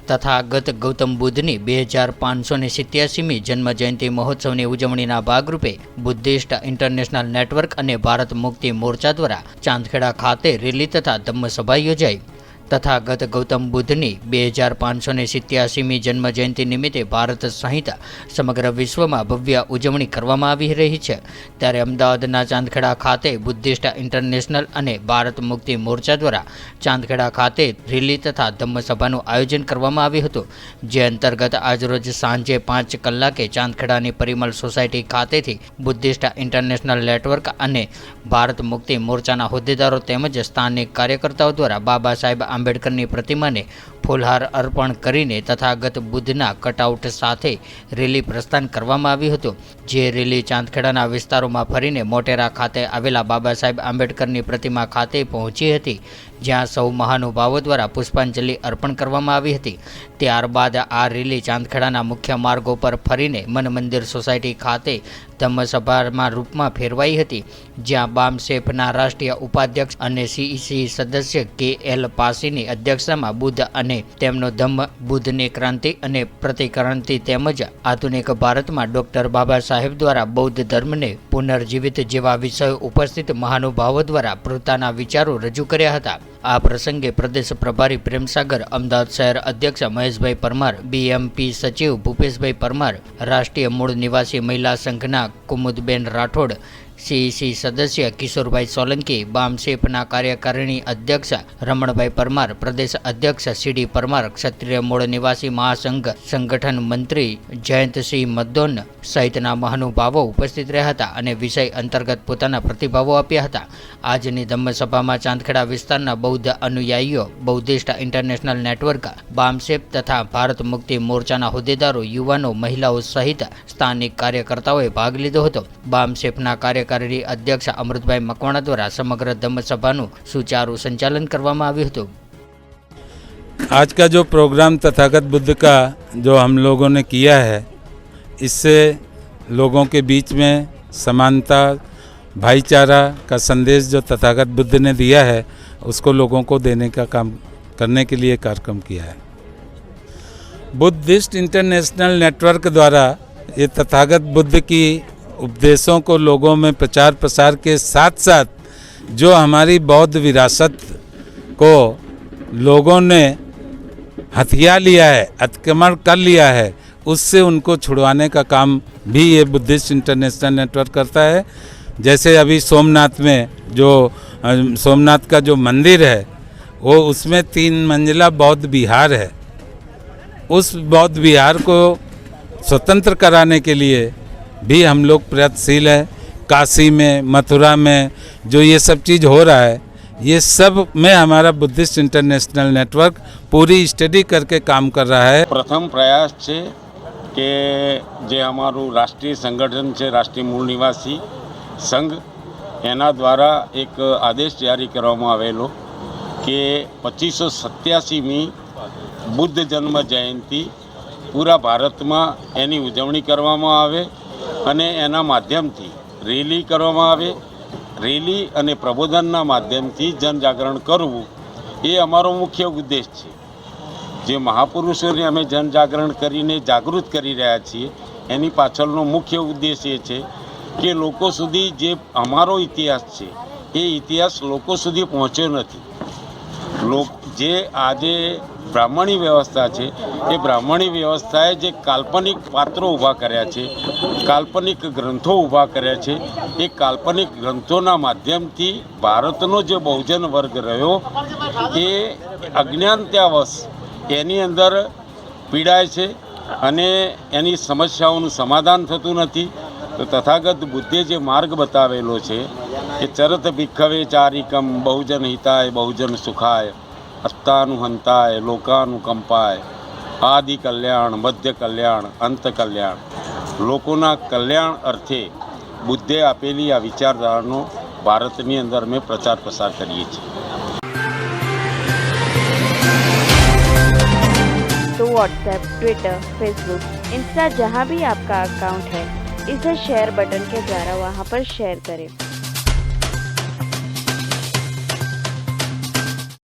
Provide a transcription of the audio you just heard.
તથાગત ગૌતમ બુદ્ધની 2587મી જન્મજયંતિ મહોત્સવની ઉજવણીના ભાગરૂપે બુદ્ધિસ્ટ ઇન્ટરનેશનલ નેટવર્ક અને ભારત મુક્તિ મોરચા દ્વારા ચાંદખેડા ખાતે રેલી તથા ધમ્મસભા યોજાઈ। તથાગત ગૌતમ બુદ્ધની 2587મી જન્મજયંતિ નિમિત્તે ભારત સહિત સમગ્ર વિશ્વમાં ભવ્ય ઉજવણી કરવામાં આવી રહી છે। ત્યારે અમદાવાદના ચાંદખેડા ખાતે બુદ્ધિસ્ટ ઇન્ટરનેશનલ અને ભારત મુક્તિ મોરચા દ્વારા ચાંદખેડા ખાતે રેલી તથા ધમ્મસભાનું આયોજન કરવામાં આવ્યું હતું, જે અંતર્ગત આજરોજ સાંજે 5 કલાકે ચાંદખેડાની પરિમલ સોસાયટી ખાતેથી બુદ્ધિસ્ટ ઇન્ટરનેશનલ નેટવર્ક અને ભારત મુક્તિ મોરચાના હોદ્દેદારો તેમજ સ્થાનિક કાર્યકર્તાઓ દ્વારા બાબા સાહેબ આંબેડકરની પ્રતિમાને ફૂલહાર અર્પણ કરીને તથાગત બુદ્ધના કટઆઉટ સાથે રેલી પ્રસ્થાન કરવામાં આવ્યું હતું। જે રેલી ચાંદખેડાના વિસ્તારોમાં ફરીને મોટેરા ખાતે આવેલા બાબા સાહેબ આંબેડકરની પ્રતિમા ખાતે પહોંચી હતી, જ્યાં સૌ મહાનુભાવો દ્વારા પુષ્પાંજલિ અર્પણ કરવામાં આવી હતી। ત્યારબાદ આ રેલી ચાંદખેડાના મુખ્ય માર્ગો પર ફરીને મન મંદિર સોસાયટી ખાતે ધમ્મસભામાં રૂપમાં ફેરવાઈ હતી, જ્યાં બામસેફના રાષ્ટ્રીય ઉપાધ્યક્ષ અને સીઈસી સદસ્ય કે.એલ. પાસીની અધ્યક્ષતામાં બુદ્ધ અને તેમનો ધમ્મ, બુદ્ધની ક્રાંતિ અને પ્રતિક્રાંતિ તેમજ આધુનિક ભારતમાં ડૉક્ટર બાબા સાહેબ દ્વારા બૌદ્ધ ધર્મને પુનર્જીવિત જેવા વિષયો ઉપસ્થિત મહાનુભાવો દ્વારા પોતાના વિચારો રજૂ કર્યા હતા। આ પ્રસંગે પ્રદેશ પ્રભારી પ્રેમસાગર, અમદાવાદ શહેર અધ્યક્ષ મહેશભાઈ પરમાર, બીએમપી સચિવ ભૂપેશભાઈ પરમાર, રાષ્ટ્રીય મૂળ નિવાસી મહિલા સંઘના કુમુદબેન રાઠોડ, સીઈસી સદસ્ય કિશોરભાઈ સોલંકી, બામસેફના કાર્યકારિણી અધ્યક્ષ રમણભાઈ પરમાર, પ્રદેશ અધ્યક્ષ સીડી પરમાર, ક્ષત્રિય મૂળ નિવાસી મહાસંઘ સંગઠન મંત્રી જયંતસિંહ મદ્દોન સહિતના મહાનુભાવો ઉપસ્થિત રહ્યા હતા અને વિષય અંતર્ગત પોતાના પ્રતિભાવો આપ્યા હતા। આજની ધમ્મસભામાં ચાંદખેડા વિસ્તારના બૌદ્ધ અનુયાયીઓ, બૌદ્ધિસ્ટ ઇન્ટરનેશનલ નેટવર્ક, બામસેફ તથા ભારત મુક્તિ મોરચાના હોદ્દેદારો, યુવાનો, મહિલાઓ સહિત સ્થાનિક કાર્યકર્તાઓએ ભાગ લીધો હતો। બામસેફના કાર્યકારી अध्यक्ष अमृतभाई मकवाणा द्वारा समग्र धम्मसभाનું सुचारू संचालन કરવામાં આવ્યું હતું। आज का जो प्रोग्राम तथागत बुद्ध का जो हम लोगों ने किया है, इससे लोगों के बीच में समानता, भाईचारा का संदेश जो तथागत बुद्ध ने दिया है, उसको लोगों को देने का काम करने के लिए कार्यक्रम किया है। बुद्धिस्ट इंटरनेशनल नेटवर्क द्वारा ये तथागत बुद्ध की उपदेशों को लोगों में प्रचार प्रसार के साथ साथ जो हमारी बौद्ध विरासत को लोगों ने हथिया लिया है, अतिक्रमण कर लिया है, उससे उनको छुड़वाने का काम भी ये बुद्धिस्ट इंटरनेशनल नेटवर्क करता है। जैसे अभी सोमनाथ में जो सोमनाथ का जो मंदिर है, वो उसमें 3 मंजिला बौद्ध विहार है। उस बौद्ध विहार को स्वतंत्र कराने के लिए भी हम लोग प्रयत्नशील है। काशी में, मथुरा में जो ये सब चीज़ हो रहा है, ये सब में हमारा बुद्धिस्ट इंटरनेशनल नेटवर्क पूरी स्टडी करके काम कर रहा है। प्रथम प्रयास है कि जे हमारू राष्ट्रीय संगठन है, राष्ट्रीय मूल निवासी संघ, एना द्वारा एक आदेश जारी करवामां आवेलो कि 2587मी बुद्ध जन्म जयंती पूरा भारत में एनी उजवणी करवामां आवे અને એના માધ્યમથી રેલી કરવામાં આવે। રેલી અને પ્રબોધનના માધ્યમથી જનજાગરણ કરવું એ અમારો મુખ્ય ઉદ્દેશ છે। જે મહાપુરુષોને અમે જનજાગરણ કરીને જાગૃત કરી રહ્યા છીએ, એની પાછળનો મુખ્ય ઉદ્દેશ એ છે કે લોકો સુધી જે અમારો ઇતિહાસ છે એ ઇતિહાસ લોકો સુધી પહોંચ્યો નથી। જે આજે બ્રાહ્મણી વ્યવસ્થા છે, એ બ્રાહ્મણી વ્યવસ્થાએ જે કાલ્પનિક પાત્રો ઊભા કર્યા છે, કાલ્પનિક ગ્રંથો ઊભા કર્યા છે, એ કાલ્પનિક ગ્રંથોના માધ્યમથી ભારતનો જે બહુજન વર્ગ રહ્યો એ અજ્ઞાનતાવશ એની અંદર પીડાય છે અને એની સમસ્યાઓનું સમાધાન થતું નથી। તો તથાગત બુદ્ધે જે માર્ગ બતાવેલો છે કે ચરત ભિક્ષવે ચારિકમ બહુજન હિતાય બહુજન સુખાય अस्तानुहंताय लोकानुकंपाय आदि कल्याण मध्य कल्याण अंत कल्याण लोकोना कल्याण अर्थे बुद्धे आपेली आ विचारधारानो भारतनी अंदर में प्रचार प्रसार करिए छे। तो व्हाट्सएप, ट्विटर, फेसबुक, इंस्टा जहाँ भी आपका अकाउंट है, इसे शेयर बटन के द्वारा वहाँ पर शेयर करें।